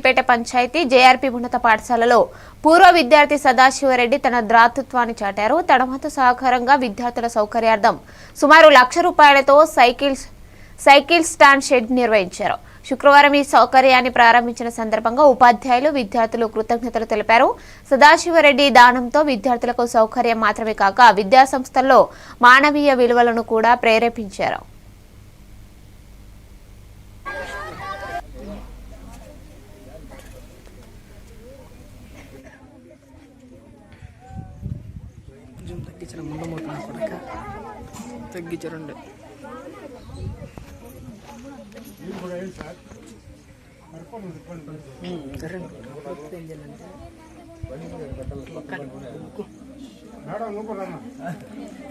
రాజుపేట పంచాయతీ జేఆర్పీ ఉన్నత పాఠశాలలో పూర్వ విద్యార్థి సదాశివరెడ్డి తన దాతృత్వాన్ని చాటారు. తన వంతు సహకారంగా విద్యార్థుల సౌకర్యార్థం సుమారు ₹1,00,000తో సైకిల్ స్టాండ్ షెడ్ నిర్వహించారు. శుక్రవారం ఈ సౌకర్యాన్ని ప్రారంభించిన సందర్భంగా ఉపాధ్యాయులు, విద్యార్థులు కృతజ్ఞతలు తెలిపారు. సదాశివరెడ్డి దానంతో విద్యార్థులకు సౌకర్యం మాత్రమే కాక విద్యా సంస్థల్లో మానవీయ విలువలను కూడా ప్రేరేపించారు. తగ్గించరండి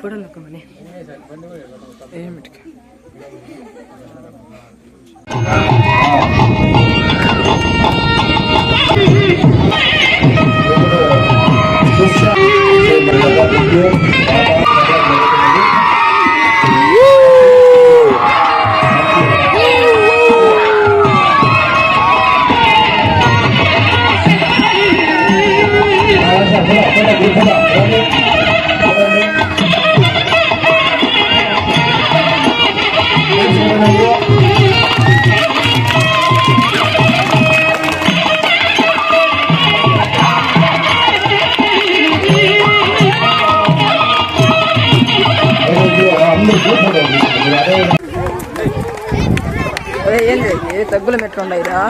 పొడనుకోమని ఏమిటికి ఏంటి తగ్గులు మెట్లున్నాయిరా.